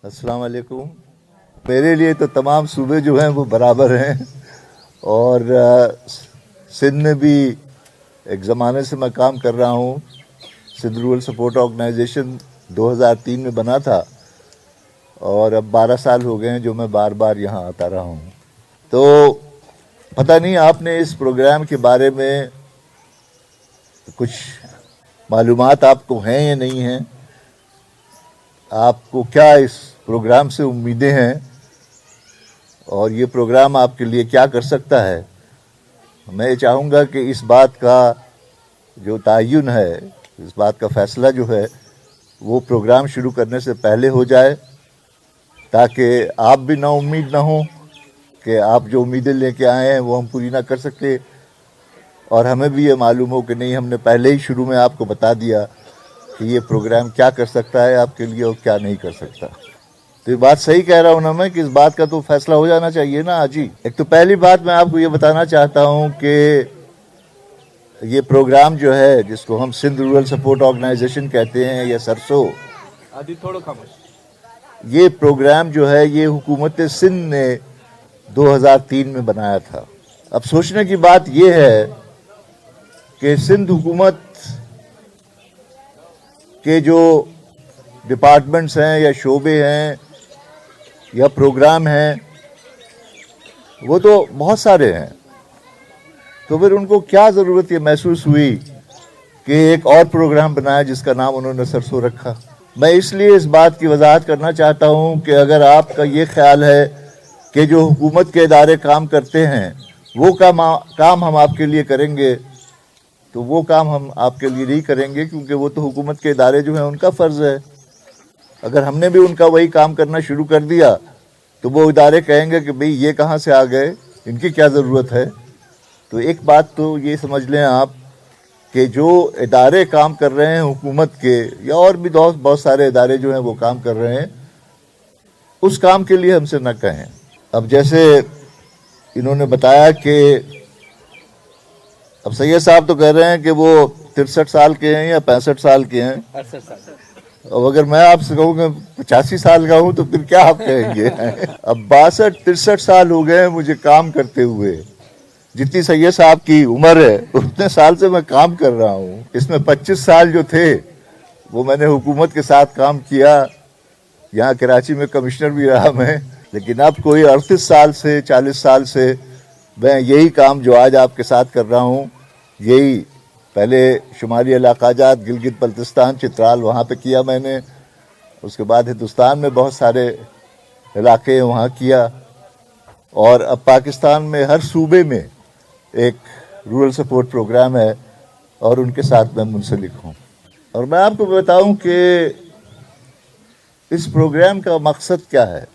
अस्सलाम वालेकुम। मेरे लिए तो तमाम सूबे जो हैं वो बराबर हैं और सिंध में भी एक ज़माने से मैं काम कर रहा हूँ। सिंध रूरल सपोर्ट ऑर्गेनाइजेशन 2003 में बना था और अब 12 साल हो गए हैं जो मैं बार बार यहाँ आता रहा हूँ। तो पता नहीं आपने इस प्रोग्राम के बारे में कुछ मालूमात आपको हैं या नहीं हैं, आपको क्या इस प्रोग्राम से उम्मीदें हैं और ये प्रोग्राम आपके लिए क्या कर सकता है। मैं चाहूँगा कि इस बात का जो तयन है, इस बात का फ़ैसला जो है वो प्रोग्राम शुरू करने से पहले हो जाए, ताकि आप भी ना उम्मीद ना हो कि आप जो उम्मीदें लेके आए हैं वो हम पूरी ना कर सके, और हमें भी ये मालूम हो कि नहीं, हमने पहले ही शुरू में आपको बता दिया कि ये प्रोग्राम क्या कर सकता है आपके लिए और क्या नहीं कर सकता। तो ये बात सही कह रहा हूँ ना मैं कि इस बात का तो फैसला हो जाना चाहिए ना आज ही। एक तो पहली बात मैं आपको ये बताना चाहता हूँ कि ये प्रोग्राम जो है जिसको हम सिंध रूरल सपोर्ट ऑर्गेनाइजेशन कहते हैं या सरसो, ये प्रोग्राम जो है ये हुकूमत सिंध ने 2003 में बनाया था। अब सोचने की बात ये है कि सिंध हुकूमत के जो डिपार्टमेंट्स हैं या शोबे हैं या प्रोग्राम हैं वो तो बहुत सारे हैं, तो फिर उनको क्या ज़रूरत ये महसूस हुई कि एक और प्रोग्राम बनाया जिसका नाम उन्होंने सरसों रखा। मैं इसलिए इस बात की वजाहत करना चाहता हूँ कि अगर आपका ये ख्याल है कि जो हुकूमत के इदारे काम करते हैं वो काम हम आपके लिए करेंगे, तो वो काम हम आपके लिए नहीं करेंगे, क्योंकि वो तो हुकूमत के इदारे जो हैं उनका फ़र्ज़ है। अगर हमने भी उनका वही काम करना शुरू कर दिया तो वो इदारे कहेंगे कि भाई ये कहाँ से आ गए, इनकी क्या ज़रूरत है। तो एक बात तो ये समझ लें आप कि जो इदारे काम कर रहे हैं हुकूमत के, या और भी बहुत सारे इदारे जो हैं वो काम कर रहे हैं, उस काम के लिए हमसे न कहें। अब जैसे इन्होंने बताया कि अब सैयद साहब तो कह रहे हैं कि वो 63 साल के हैं या 65 साल के हैं, 68 साल। अब अगर मैं आपसे कहूँ कि 85 साल का हूँ तो फिर क्या आप कहेंगे। अब 62-63 साल हो गए हैं मुझे काम करते हुए। जितनी सैयद साहब की उम्र है उतने साल से मैं काम कर रहा हूँ। इसमें 25 साल जो थे वो मैंने हुकूमत के साथ काम किया, यहाँ कराची में कमिश्नर भी रहा मैं। लेकिन अब कोई 38 साल से 40 साल से मैं यही काम जो आज आपके साथ कर रहा हूँ, यही पहले शुमाली इलाका जात गिलगित बल्तिस्तान चित्राल वहाँ पे किया मैंने, उसके बाद हिंदुस्तान में बहुत सारे इलाके वहाँ किया, और अब पाकिस्तान में हर सूबे में एक रूरल सपोर्ट प्रोग्राम है और उनके साथ मैं मुंसलिक हूँ। और मैं आपको बताऊँ कि इस प्रोग्राम का मकसद क्या है।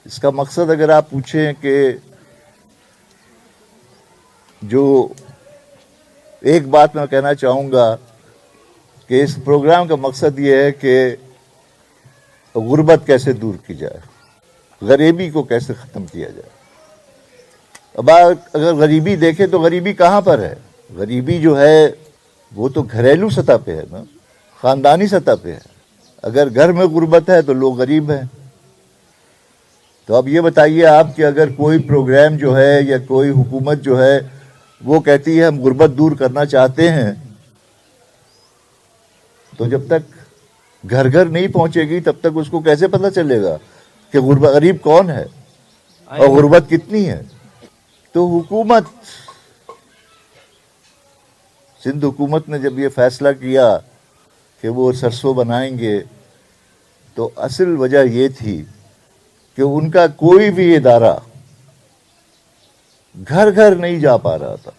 इसका मकसद अगर आप पूछें कि जो एक बात मैं कहना चाहूँगा कि इस प्रोग्राम का मकसद ये है कि गुर्बत कैसे दूर की जाए, गरीबी को कैसे ख़त्म किया जाए। अब अगर गरीबी देखें तो गरीबी कहाँ पर है। गरीबी जो है वो तो घरेलू सतह पे है ना, ख़ानदानी सतह पे है। अगर घर में गुर्बत है तो लोग गरीब हैं। तो अब ये बताइए आप कि अगर कोई प्रोग्राम जो है या कोई हुकूमत जो है वो कहती है हम गुर्बत दूर करना चाहते हैं, तो जब तक घर घर नहीं पहुंचेगी तब तक उसको कैसे पता चलेगा कि गरीब कौन है और गुर्बत कितनी है। तो हुकूमत, सिंध हुकूमत ने जब ये फैसला किया कि वो सरसों बनाएंगे, तो असल वजह ये थी कि उनका कोई भी इदारा घर घर नहीं जा पा रहा था।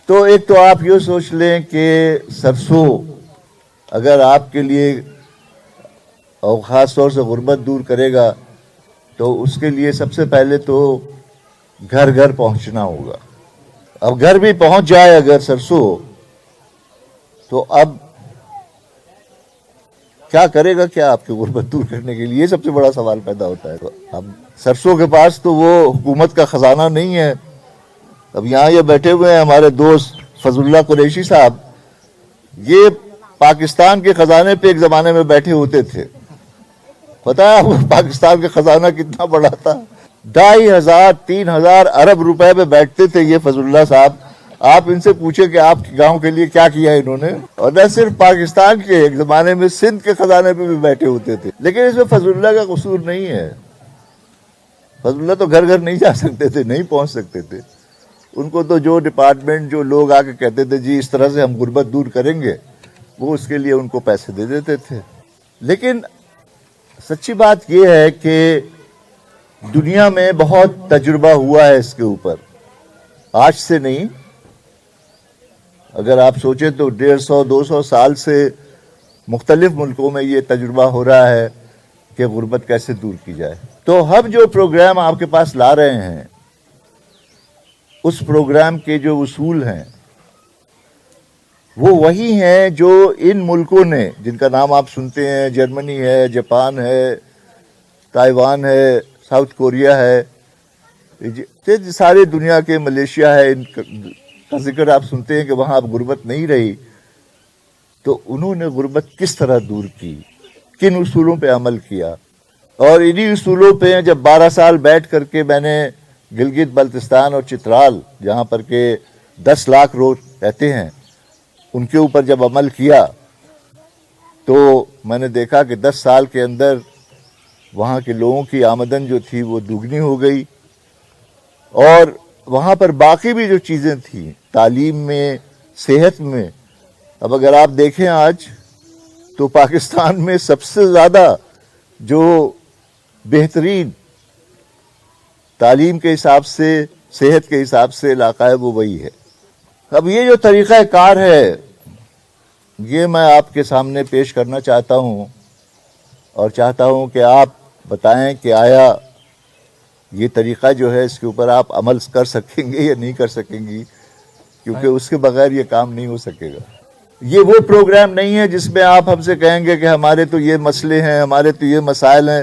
तो एक तो आप ये सोच लें कि सरसों अगर आपके लिए और ख़ास तौर से गुर्बत दूर करेगा तो उसके लिए सबसे पहले तो घर घर पहुंचना होगा। अब घर भी पहुंच जाए अगर सरसों, तो अब क्या करेगा क्या आपकी गुर्बत दूर करने के लिए, ये सबसे बड़ा सवाल पैदा होता है। तो अब सरसों के पास तो वो हुकूमत का ख़जाना नहीं है। अब यहाँ ये बैठे हुए हैं हमारे दोस्त फजलुल्लाह कुरैशी साहब, ये पाकिस्तान के ख़जाने पे एक ज़माने में बैठे होते थे پتہ ہے آپ کو پاکستان کا خزانہ کتنا بڑا تھا؟ 2,500-3,000 ارب روپے پہ بیٹھتے تھے یہ فضل اللہ صاحب. آپ ان سے پوچھیں کہ آپ کے گاؤں کے لیے کیا کیا انہوں نے. اور نہ صرف پاکستان کے، ایک زمانے میں سندھ کے خزانے پہ بھی بیٹھے ہوتے تھے. لیکن اس میں فضل اللہ کا قصور نہیں ہے. فضل اللہ تو گھر گھر نہیں جا سکتے تھے، نہیں پہنچ سکتے تھے. ان کو تو جو ڈپارٹمنٹ، جو لوگ آ کے کہتے تھے جی اس طرح سے ہم غربت دور کریں گے، وہ اس کے لیے ان کو پیسے دے دیتے تھے. لیکن سچی بات یہ ہے کہ دنیا میں بہت تجربہ ہوا ہے اس کے اوپر، آج سے نہیں. اگر آپ سوچیں تو 150-200 سال سے مختلف ملکوں میں یہ تجربہ ہو رہا ہے کہ غربت کیسے دور کی جائے. تو ہم جو پروگرام آپ کے پاس لا رہے ہیں، اس پروگرام کے جو اصول ہیں وہ وہی ہیں جو ان ملکوں نے، جن کا نام آپ سنتے ہیں، جرمنی ہے، جاپان ہے، تائیوان ہے، ساؤتھ کوریا ہے، ساری دنیا کے، ملیشیا ہے، ان کا ذکر آپ سنتے ہیں کہ وہاں اب غربت نہیں رہی. تو انہوں نے غربت کس طرح دور کی، کن اصولوں پہ عمل کیا. اور انہی اصولوں پہ جب 12 سال بیٹھ کر کے میں نے گلگت بلتستان اور چترال، جہاں پر کہ 10 لاکھ لوگ رہتے ہیں، ان کے اوپر جب عمل کیا تو میں نے دیکھا کہ 10 سال کے اندر وہاں کے لوگوں کی آمدن جو تھی وہ دوگنی ہو گئی. اور وہاں پر باقی بھی جو چیزیں تھیں، تعلیم میں، صحت میں، اب اگر آپ دیکھیں آج تو پاکستان میں سب سے زیادہ جو بہترین تعلیم کے حساب سے، صحت کے حساب سے علاقہ ہے وہ وہی ہے. اب یہ جو طریقہ کار ہے یہ میں آپ کے سامنے پیش کرنا چاہتا ہوں، اور چاہتا ہوں کہ آپ بتائیں کہ آیا یہ طریقہ جو ہے اس کے اوپر آپ عمل کر سکیں گے یا نہیں کر سکیں گی، کیونکہ اس کے بغیر یہ کام نہیں ہو سکے گا. یہ وہ پروگرام نہیں ہے جس میں آپ ہم سے کہیں گے کہ ہمارے تو یہ مسئلے ہیں، ہمارے تو یہ مسائل ہیں.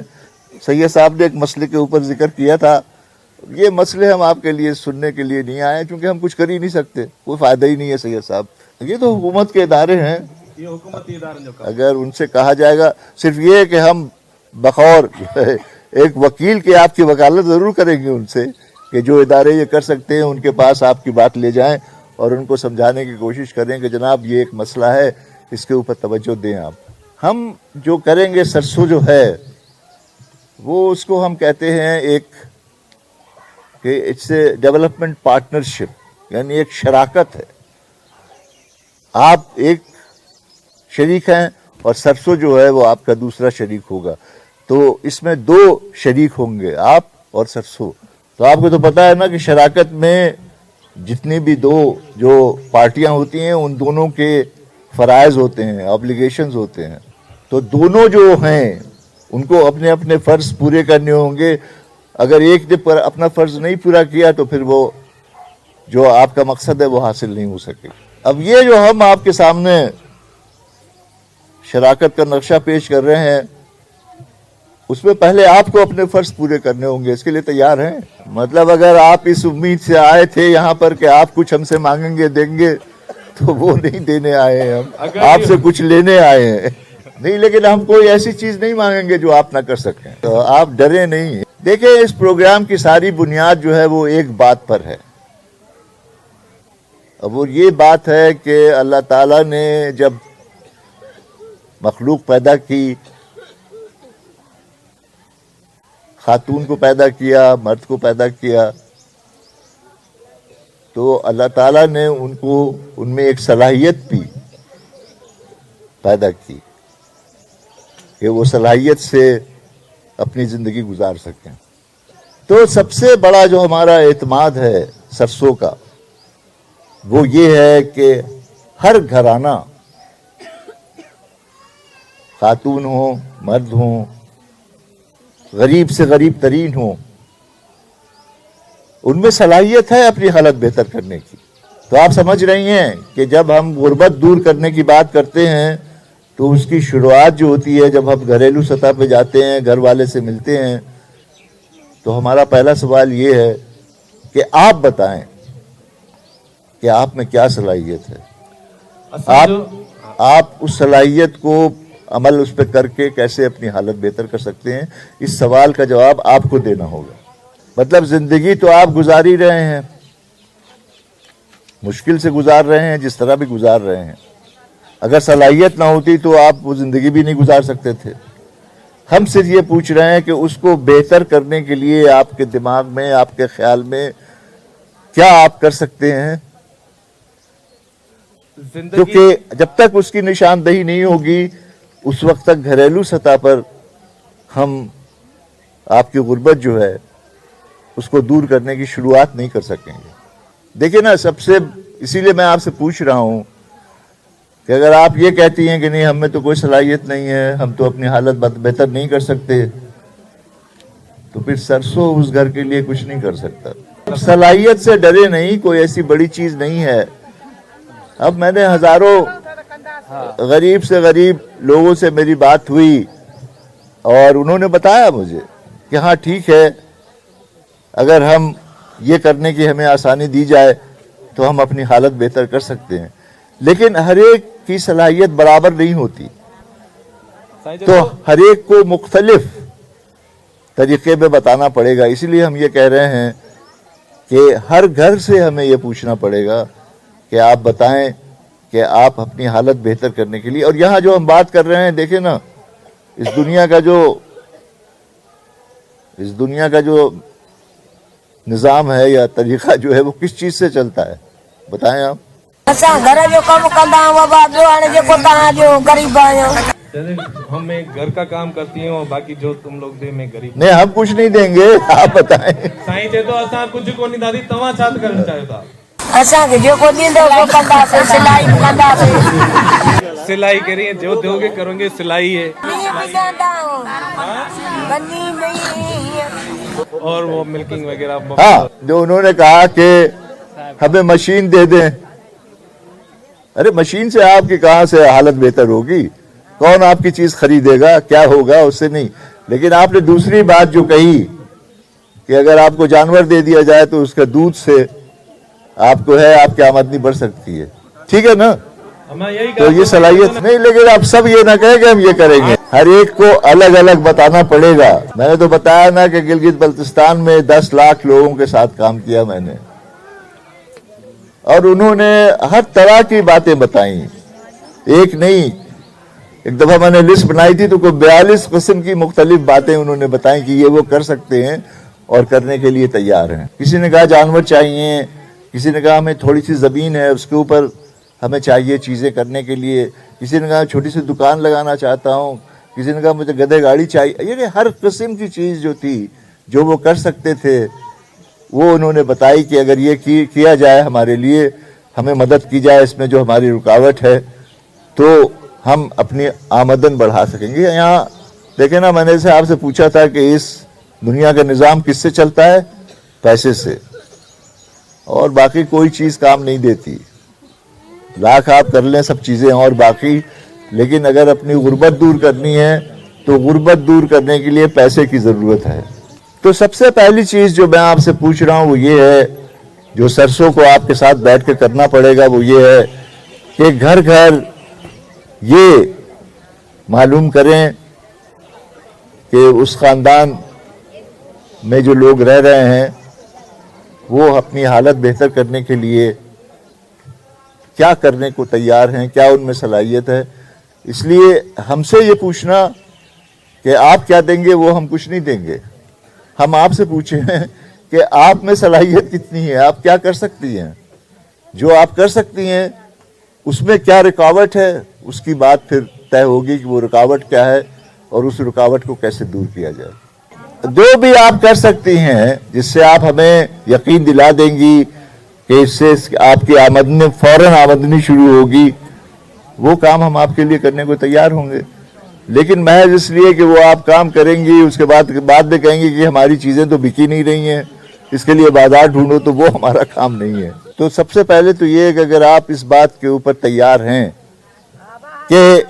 سید صاحب نے ایک مسئلے کے اوپر ذکر کیا تھا. یہ مسئلے ہم آپ کے لیے سننے کے لیے نہیں آئے، کیونکہ ہم کچھ کر ہی نہیں سکتے، کوئی فائدہ ہی نہیں ہے. سید صاحب یہ تو حکومت کے ادارے ہیں، یہ حکومتی ادارے جو اگر ان سے کہا جائے گا صرف یہ کہ ہم بخور ایک وکیل کے آپ کی وکالت ضرور کریں گے ان سے کہ جو ادارے یہ کر سکتے ہیں ان کے پاس آپ کی بات لے جائیں اور ان کو سمجھانے کی کوشش کریں کہ جناب یہ ایک مسئلہ ہے، اس کے اوپر توجہ دیں آپ. ہم جو کریں گے سرسو جو ہے وہ اس کو ہم کہتے ہیں ایک کہ اٹس اے ڈیولپمنٹ پارٹنرشپ، یعنی ایک شراکت ہے. آپ ایک شریک ہیں اور سرسو جو ہے وہ آپ کا دوسرا شریک ہوگا. تو اس میں 2 شریک ہوں گے، آپ اور سرسو. تو آپ کو تو پتا ہے نا کہ شراکت میں جتنی بھی 2 جو پارٹیاں ہوتی ہیں ان دونوں کے فرائض ہوتے ہیں، آبلیگیشنز ہوتے ہیں. تو دونوں جو ہیں ان کو اپنے اپنے فرض پورے کرنے ہوں گے. اگر ایک نے اپنا فرض نہیں پورا کیا تو پھر وہ جو آپ کا مقصد ہے وہ حاصل نہیں ہو سکے. اب یہ جو ہم آپ کے سامنے شراکت کا نقشہ پیش کر رہے ہیں اس میں پہلے آپ کو اپنے فرض پورے کرنے ہوں گے. اس کے لیے تیار ہیں؟ مطلب اگر آپ اس امید سے آئے تھے یہاں پر کہ آپ کچھ ہم سے مانگیں گے دیں گے، تو وہ نہیں دینے آئے ہیں، ہم آپ سے کچھ لینے آئے ہیں. نہیں، لیکن ہم کوئی ایسی چیز نہیں مانگیں گے جو آپ نہ کر سکیں. تو آپ ڈرے نہیں. دیکھیں اس پروگرام کی ساری بنیاد جو ہے وہ ایک بات پر ہے. اب وہ یہ بات ہے کہ اللہ تعالیٰ نے جب مخلوق پیدا کی، خاتون کو پیدا کیا، مرد کو پیدا کیا، تو اللہ تعالیٰ نے ان میں ایک صلاحیت بھی پیدا کی کہ وہ صلاحیت سے اپنی زندگی گزار سکیں. تو سب سے بڑا جو ہمارا اعتماد ہے سرسوں کا وہ یہ ہے کہ ہر گھرانہ، خاتون ہوں، مرد ہوں، غریب سے غریب ترین ہوں، ان میں صلاحیت ہے اپنی حالت بہتر کرنے کی. تو آپ سمجھ رہی ہیں کہ جب ہم غربت دور کرنے کی بات کرتے ہیں تو اس کی شروعات جو ہوتی ہے جب ہم گھریلو سطح پہ جاتے ہیں، گھر والے سے ملتے ہیں، تو ہمارا پہلا سوال یہ ہے کہ آپ بتائیں کہ آپ میں کیا صلاحیت ہے. آپ اس صلاحیت کو अमल उस पर करके कैसे अपनी हालत बेहतर कर सकते हैं, इस सवाल का जवाब आपको देना होगा। मतलब जिंदगी तो आप गुजार ही रहे हैं, मुश्किल से गुजार रहे हैं, जिस तरह भी गुजार रहे हैं। अगर सलाहियत ना होती तो आप वो जिंदगी भी नहीं गुजार सकते थे। हम सिर्फ ये पूछ रहे हैं कि उसको बेहतर करने के लिए आपके दिमाग में, आपके ख्याल में क्या आप कर सकते हैं, क्योंकि जब तक उसकी निशानदही नहीं होगी उस वक्त तक घरेलू सतह पर हम आपकी गुर्बत जो है उसको दूर करने की शुरुआत नहीं कर सकेंगे। देखिए ना, सबसे इसीलिए मैं आपसे पूछ रहा हूं कि अगर आप ये कहती हैं कि नहीं हमें तो कोई सलाहियत नहीं है, हम तो अपनी हालत बेहतर नहीं कर सकते, तो फिर सरसों उस घर के लिए कुछ नहीं कर सकता। सलाहियत से डरे नहीं, कोई ऐसी बड़ी चीज नहीं है। अब मैंने हजारों गरीब से गरीब लोगों से मेरी बात हुई और उन्होंने बताया मुझे कि हाँ ठीक है, अगर हम ये करने की हमें आसानी दी जाए तो हम अपनी हालत बेहतर कर सकते हैं। लेकिन हर एक की सलाहियत बराबर नहीं होती, तो हर एक को मुख्तलिफ तरीके में बताना पड़ेगा। इसलिए हम ये कह रहे हैं कि हर घर से हमें ये पूछना पड़ेगा कि आप बताएं कि आप अपनी हालत बेहतर करने के लिए, और यहाँ जो हम बात कर रहे हैं, देखें ना, इस दुनिया का जो निज़ाम है या तरीका जो है वो किस चीज से चलता है, बताएं आप। असां घर जो कम कंदा आहियूं बाबा, ॿियो हाणे जेको तव्हां जो ग़रीब आहियूं। जैसे हम एक घर का काम करती हैं और बाकी जो तुम लोग दे मैं गरीब। नहीं, हम कुछ नहीं देंगे, आप बताएं। साईं चए तो असां कुछ को नहीं दादी, तव्हां छा करणु चाहियो था? असांखे जेको ॾींदो सो कंदासीं, सिलाई बि कंदासीं। सिलाई करिए, जो दोगे करोगे, सिलाई है। और वो मिल्किंग वगैरह। हाँ, जो उन्होंने कहा कि हमें मशीन दे दें, अरे मशीन से आपकी कहाँ से हालत बेहतर होगी? कौन आपकी चीज खरीदेगा? क्या होगा उससे? नहीं। लेकिन आपने दूसरी बात जो कही कि अगर आपको जानवर दे दिया जाए तो उसका दूध से आपको है आपकी आमदनी बढ़ सकती है, ठीक है ना? तो ये सलाहियत नहीं, लेकिन आप सब ये ना कहें कि हम ये करेंगे। हर एक को अलग अलग बताना पड़ेगा। मैंने तो बताया ना कि गिलगित बल्तिस्तान में 10 लाख लोगों के साथ काम किया मैंने, और उन्होंने हर तरह की बातें बताई, एक नहीं। एक दफा मैंने लिस्ट बनाई थी तो कोई 42 किस्म की मुख्तलिफ बातें उन्होंने बताई कि ये वो कर सकते हैं और करने के लिए तैयार हैं। किसी ने कहा जानवर चाहिए, किसी ने कहा हमें थोड़ी सी जमीन है उसके ऊपर हमें चाहिए चीजें करने के लिए, किसी ने कहा छोटी सी दुकान लगाना चाहता हूँ, किसी ने कहा मुझे गधे गाड़ी चाहिए। ये हर किस्म की चीज जो थी जो वो कर सकते थे वो उन्होंने बताई कि अगर ये किया जाए, हमारे लिए हमें मदद की जाए, इसमें जो हमारी रुकावट है तो हम अपनी आमदन बढ़ा सकेंगे। यहाँ देखें ना, मैंने से आपसे पूछा था कि इस दुनिया का निज़ाम किससे चलता है? पैसे से, और बाकी कोई चीज़ काम नहीं देती। लाख आप कर लें सब चीज़ें और बाकी, लेकिन अगर अपनी गुर्बत दूर करनी है तो गुर्बत दूर करने के लिए पैसे की ज़रूरत है। तो सबसे पहली चीज़ जो मैं आपसे पूछ रहा हूँ वो ये है, जो सरसों को आपके साथ बैठ कर करना पड़ेगा, वो ये है कि घर घर ये मालूम करें कि उस ख़ानदान में जो लोग रह रहे हैं वो अपनी हालत बेहतर करने के लिए क्या करने को तैयार हैं, क्या उनमें सलाहियत है। इसलिए हमसे ये पूछना कि आप क्या देंगे, वो हम कुछ नहीं देंगे। हम आपसे पूछे हैं कि आप में सलाहियत कितनी है, आप क्या कर सकती हैं, जो आप कर सकती हैं उसमें क्या रुकावट है, उसकी बात फिर तय होगी कि वो रुकावट क्या है और उस रुकावट को कैसे दूर किया जाए। जो भी आप कर सकती हैं जिससे आप हमें यकीन दिला देंगी कि इससे आपकी आमदनी, फौरन आमदनी शुरू होगी, वो काम हम आपके लिए करने को तैयार होंगे। लेकिन महज इसलिए कि वो आप काम करेंगी उसके बाद में कहेंगे कि हमारी चीज़ें तो बिकी नहीं रही हैं, इसके लिए बाजार ढूंढो, तो वो हमारा काम नहीं है। तो सबसे पहले तो ये कि अगर आप इस बात के ऊपर तैयार हैं कि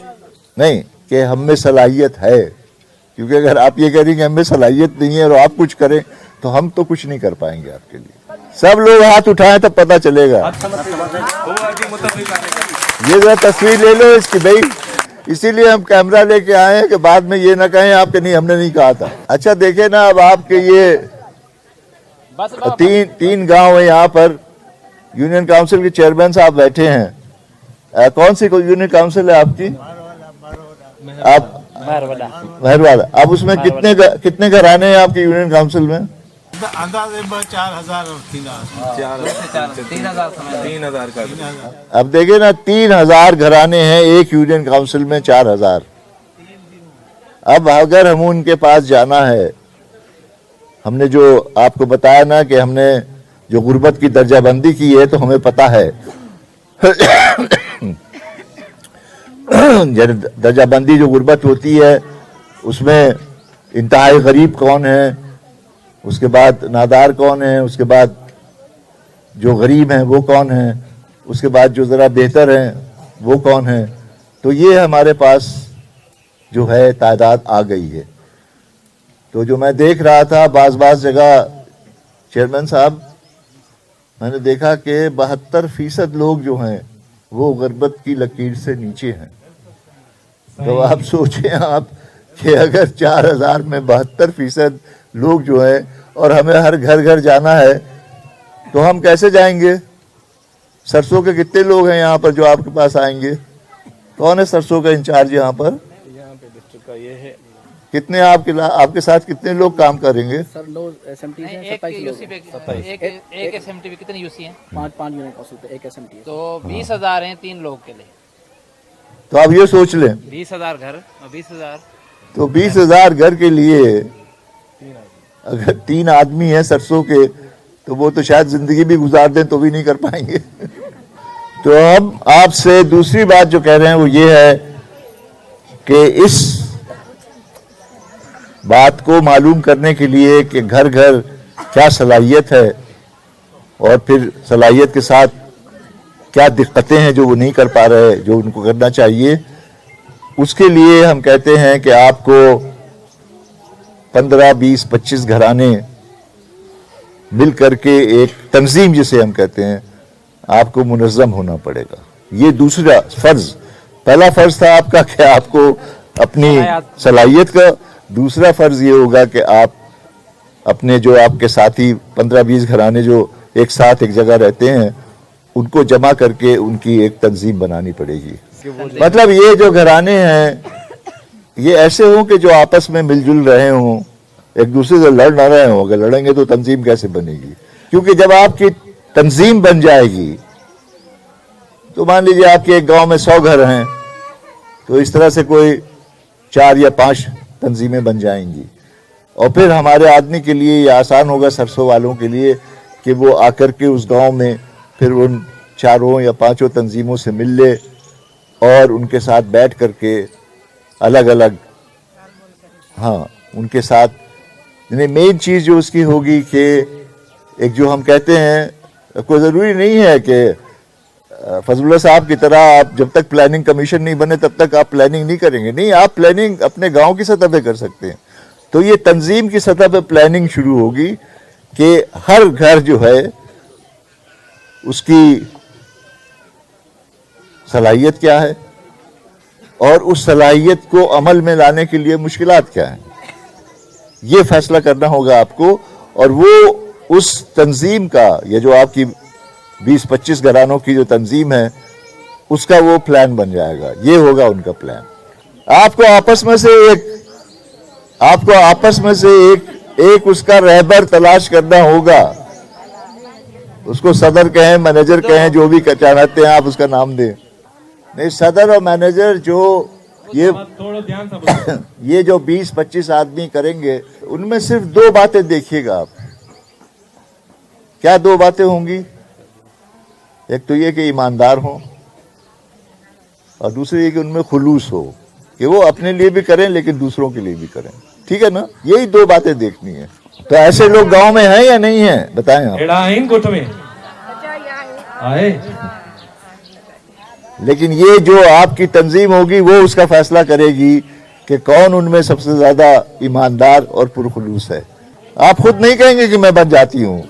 नहीं कि हम में सलाहियत है, क्योंकि अगर आप ये करेंगे हम में सलाहियत नहीं है और आप कुछ करें तो हम तो कुछ नहीं कर पाएंगे आपके लिए। सब लोग हाथ उठाएं तब पता चलेगा। ये जरा तस्वीर ले लो इसकी भाई, इसीलिए हम कैमरा लेके आए हैं कि बाद में ये ना कहें आप कि नहीं हमने नहीं कहा था। अच्छा देखे ना, अब आपके ये तीन गांव है यहाँ पर, यूनियन काउंसिल के चेयरमैन साहब बैठे हैं। कौन सी यूनियन काउंसिल है आपकी? आप महरवाला। अब उसमें कितने घराने हैं आपके यूनियन काउंसिल में? अंदाजे 4,000 और 3,000 का। अब देखिए ना, 3,000 घराने हैं एक यूनियन काउंसिल में, 4,000। अब अगर हम उनके पास जाना है, हमने जो आपको बताया ना कि हमने जो गुर्बत की दर्जाबंदी की है, तो हमें पता है दर्जाबंदी जो गुर्बत होती है उसमें इंतहाई गरीब कौन है, उसके बाद नादार कौन है, उसके बाद जो गरीब हैं वो कौन है, उसके बाद जो ज़रा बेहतर हैं वो कौन है। तो ये हमारे पास जो है तादाद आ गई है। तो जो मैं देख रहा था बाज़ जगह चेयरमैन साहब, मैंने देखा कि 72% लोग जो हैं वो गुर्बत की लकीर से नीचे हैं। तो आप सोचें आप कि अगर 4,000 में 72% लोग जो हैं और हमें हर घर जाना है, तो हम कैसे जाएंगे? सरसों के कितने लोग हैं यहाँ पर जो आपके पास आएंगे? कौन है सरसों का इंचार्ज यहाँ पर? डिस्ट्रिक्ट का ये है। कितने आपके साथ कितने लोग काम करेंगे? सर लोग एसएमटी हैं, 27 लोग हैं। एक एसएमटी पे कितने यूसी हैं? 5 यूनिट काउंसिल पे एक एसएमटी है। तो 20,000 हैं 3 लोग के लिए। तो आप ये सोच लें, 20,000 घर और 20,000, तो 20,000 घर के लिए अगर 3 आदमी हैं सरसों के, तो वो तो शायद जिंदगी भी गुजार दें तो भी नहीं कर पाएंगे। तो अब आपसे दूसरी बात जो कह रहे हैं वो ये है कि इस बात को मालूम करने के लिए कि घर क्या सलाहियत है और फिर सलाहियत के साथ क्या दिक्कतें हैं जो वो नहीं कर पा रहे, जो उनको करना चाहिए, उसके लिए हम कहते हैं कि आपको 15, 20, 25 घराने मिल करके एक तंजीम जिसे हम कहते हैं, आपको मुनज़्ज़म होना पड़ेगा। ये दूसरा फर्ज। पहला फर्ज था आपका कि आपको अपनी सलाहियत का, दूसरा फर्ज ये होगा कि आप अपने जो आपके साथी 15-20 घराने जो एक साथ एक जगह रहते हैं, उनको जमा करके उनकी एक तंजीम बनानी पड़ेगी। मतलब ये जो घराने हैं ये ऐसे हों कि जो आपस में मिलजुल रहे हों, एक दूसरे से लड़ ना रहे हों। अगर लड़ेंगे तो तंजीम कैसे बनेगी? क्योंकि जब आपकी तंजीम बन जाएगी, तो मान लीजिए आपके एक गांव में 100 घर हैं, तो इस तरह से कोई 4 या 5 तंजीमें बन जाएंगी। और फिर हमारे आदमी के लिए ये आसान होगा, सरसों वालों के लिए, कि वो आकर के उस गांव में फिर उन 4 या 5 तंजीमों से मिल ले और उनके साथ बैठ करके अलग अलग, हाँ, उनके साथ मेन चीज़ जो उसकी होगी कि एक जो हम कहते हैं, कोई ज़रूरी नहीं है कि फजलुल्लाह साहब की तरह आप जब तक प्लानिंग कमीशन नहीं बने तब तक आप प्लानिंग नहीं करेंगे। नहीं, आप प्लानिंग अपने गांव की सतह पे कर सकते हैं। तो ये तंजीम की सतह पे प्लानिंग शुरू होगी कि हर घर जो है उसकी सलाहियत क्या है और उस सलाहियत को अमल में लाने के लिए मुश्किलात क्या हैं, ये फैसला करना होगा आपको। और वो उस तंजीम का, ये जो आपकी 20-25 घरानों की जो तंजीम है, उसका वो प्लान बन जाएगा। ये होगा उनका प्लान। आपको आपस में से एक उसका रहबर तलाश करना होगा। उसको सदर कहें, मैनेजर कहें, जो भी चाहते हैं आप उसका नाम दें। नहीं, सदर और मैनेजर जो थोड़ा ध्यान से ये जो 20-25 आदमी करेंगे, उनमें सिर्फ 2 बातें देखिएगा आप। क्या 2 बातें होंगी? एक तो ये कि ईमानदार हो और दूसरी ये कि उनमें खुलूस हो, कि वो अपने लिए भी करें लेकिन दूसरों के लिए भी करें। ठीक है ना? यही 2 बातें देखनी है। तो ऐसे लोग गांव में हैं या नहीं हैं, बताएं आप। आए। लेकिन ये जो आपकी तंजीम होगी वो उसका फैसला करेगी कि कौन उनमें सबसे ज्यादा ईमानदार और पुरखुलूस है। आप खुद नहीं कहेंगे कि मैं बन जाती हूँ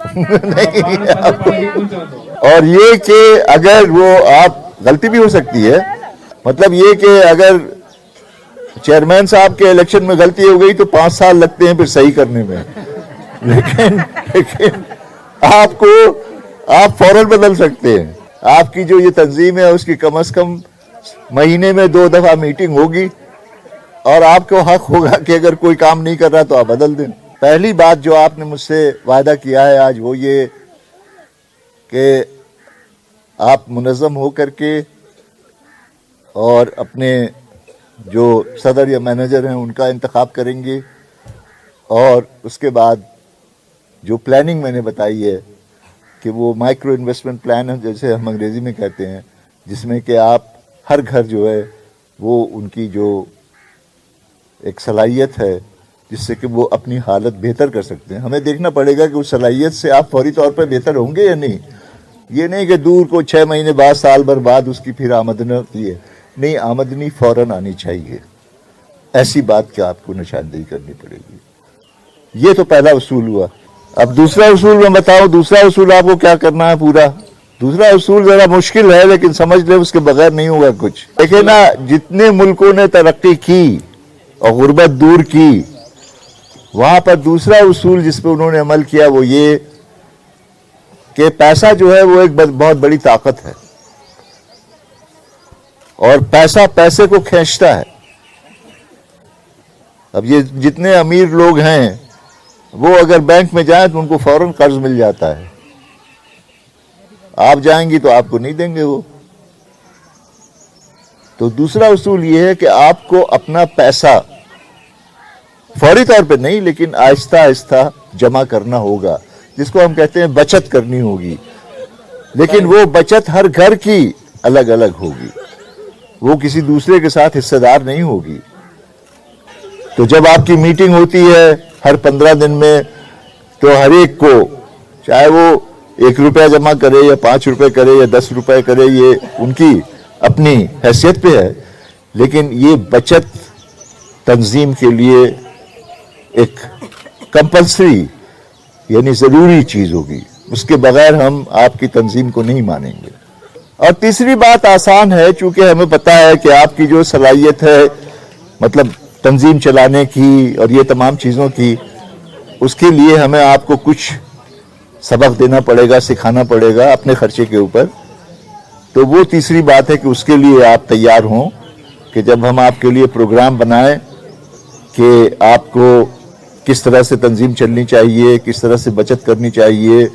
और ये कि अगर वो, आप, गलती भी हो सकती है, मतलब ये कि अगर चेयरमैन साहब के इलेक्शन में गलती हो गई तो 5 साल लगते हैं फिर सही करने में, लेकिन आप फौरन बदल सकते हैं। आपकी जो ये तंजीम है उसकी कम से कम महीने में 2 दफा मीटिंग होगी और आपको हक होगा कि अगर कोई काम नहीं कर रहा तो आप बदल दें। पहली बात जो आपने मुझसे वादा किया है आज वो ये कि आप मुनज़्ज़म हो करके और अपने जो सदर या मैनेजर हैं उनका इंतखाब करेंगे और उसके बाद जो प्लानिंग मैंने बताई है कि वो माइक्रो इन्वेस्टमेंट प्लान है जैसे हम अंग्रेज़ी में कहते हैं, जिसमें कि आप हर घर जो है वो उनकी जो एक सलाहियत है जिससे कि वो अपनी हालत बेहतर कर सकते हैं। हमें देखना पड़ेगा कि उस सलाहियत से आप फौरी तौर पर बेहतर होंगे या नहीं। ये नहीं कि दूर को 6 महीने बाद साल भर बाद उसकी फिर आमदनी होती है, नहीं, आमदनी फौरन आनी चाहिए। ऐसी बात की आपको निशानदेही करनी पड़ेगी। ये तो पहला उसूल हुआ। अब दूसरा उसूल मैं बताऊं, दूसरा उसूल आपको क्या करना है पूरा। दूसरा उसूल जरा मुश्किल है लेकिन समझ ले उसके बगैर नहीं होगा कुछ। देखिए ना, जितने मुल्कों ने तरक्की की और गुर्बत दूर की, वहां पर दूसरा उसूल जिस पे उन्होंने अमल किया वो ये कि पैसा जो है वो एक बहुत बड़ी ताकत है और पैसा पैसे को खींचता है। अब ये जितने अमीर लोग हैं वो अगर बैंक में जाएं तो उनको फौरन कर्ज मिल जाता है, आप जाएंगी तो आपको नहीं देंगे वो। तो दूसरा उसूल ये है कि आपको अपना पैसा फौरी तौर पे नहीं लेकिन आहिस्ता आहिस्ता जमा करना होगा, जिसको हम कहते हैं बचत करनी होगी। लेकिन वो बचत हर घर की अलग अलग होगी, वो किसी दूसरे के साथ हिस्सेदार नहीं होगी। तो जब आपकी मीटिंग होती है हर 15 दिन में, तो हर एक को, चाहे वो 1 रुपया जमा करे या 5 रुपए करे या 10 रुपए करे, ये उनकी अपनी हैसियत पे है, लेकिन ये बचत तंजीम के लिए एक कंपल्सरी यानी ज़रूरी चीज़ होगी। उसके बगैर हम आपकी तंजीम को नहीं मानेंगे। और तीसरी बात आसान है, चूंकि हमें पता है कि आपकी जो सलाहियत है मतलब तंजीम चलाने की और ये तमाम चीज़ों की, उसके लिए हमें आपको कुछ सबक देना पड़ेगा, सिखाना पड़ेगा अपने खर्चे के ऊपर। तो वो तीसरी बात है कि उसके लिए आप तैयार हों कि जब हम आपके लिए प्रोग्राम बनाएं कि आपको किस तरह से तंजीम चलनी चाहिए, किस तरह से बचत करनी चाहिए,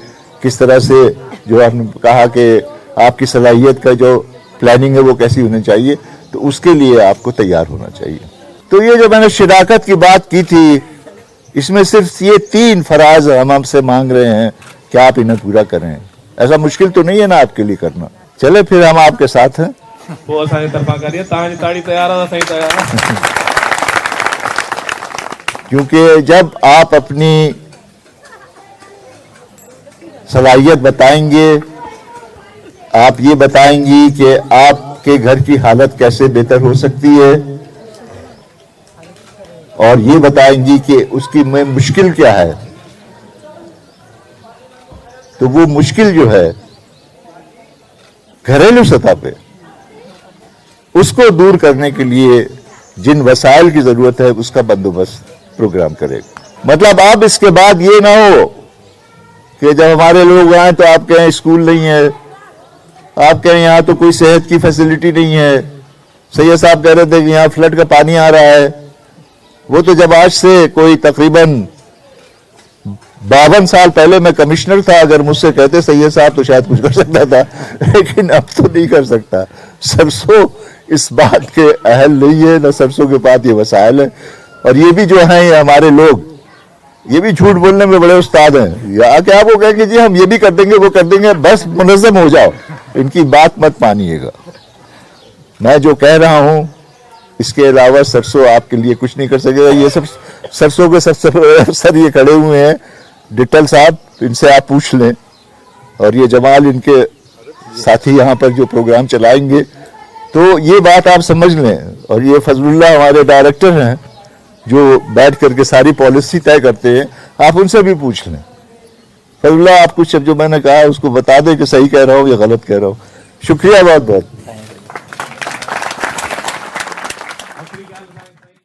किस तरह से जो हमने कहा कि आपकी सलाहियत का जो प्लानिंग है वो कैसी होनी चाहिए, तो उसके लिए आपको तैयार होना चाहिए। तो ये जो मैंने शराकत की बात की थी, इसमें सिर्फ ये 3 फराज हम हमसे मांग रहे हैं कि आप इन्हें पूरा करें। ऐसा मुश्किल तो नहीं है ना आपके लिए करना। चले फिर हम आपके साथ हैं। वो असांजी तरफा करिए, तव्हांजी ताड़ी तैयार है, सही तैयार है। क्योंकि जब आप अपनी सलाहियत बताएंगे, आप ये बताएंगी कि आपके घर की हालत कैसे बेहतर हो सकती है और ये बताएंगी कि उसकी में मुश्किल क्या है, तो वो मुश्किल जो है घरेलू सतह पे, उसको दूर करने के लिए जिन वसाइल की जरूरत है उसका बंदोबस्त प्रोग्राम करेगा। मतलब अब इसके बाद ये ना हो कि जब हमारे लोग आए तो आप कहें स्कूल नहीं है, आप कहें यहाँ तो कोई सेहत की फैसिलिटी नहीं है। सैयद साहब कह रहे थे कि यहाँ फ्लड का पानी आ रहा है। वो तो जब आज से कोई तकरीबन 52 साल पहले मैं कमिश्नर था, अगर मुझसे कहते सैयद साहब तो शायद कुछ कर सकता था, लेकिन अब तो नहीं कर सकता। सरसों इस बात के अहल नहीं है, न सरसों के पास ये वसाइल है। और ये भी जो हैं ये हमारे लोग, ये भी झूठ बोलने में बड़े उस्ताद हैं। या कि आपको कहेंगे जी हम ये भी कर देंगे वो कर देंगे, बस मुनज़्ज़म हो जाओ, इनकी बात मत मानिएगा। मैं जो कह रहा हूं इसके अलावा सरसों आपके लिए कुछ नहीं कर सकेगा। ये सब सरसों के सर ये खड़े हुए हैं, डिटल साहब, इनसे आप पूछ लें। और ये जमाल इनके साथी यहाँ पर जो प्रोग्राम चलाएंगे, तो ये बात आप समझ लें। और ये फजलुल्लाह हमारे डायरेक्टर हैं जो बैठ करके सारी पॉलिसी तय करते हैं, आप उनसे भी पूछ लें। फजलुल्लाह आप कुछ जो मैंने कहा उसको बता दें कि सही कह रहा हूँ या गलत कह रहा हूँ। शुक्रिया बहुत बहुत। Obrigado,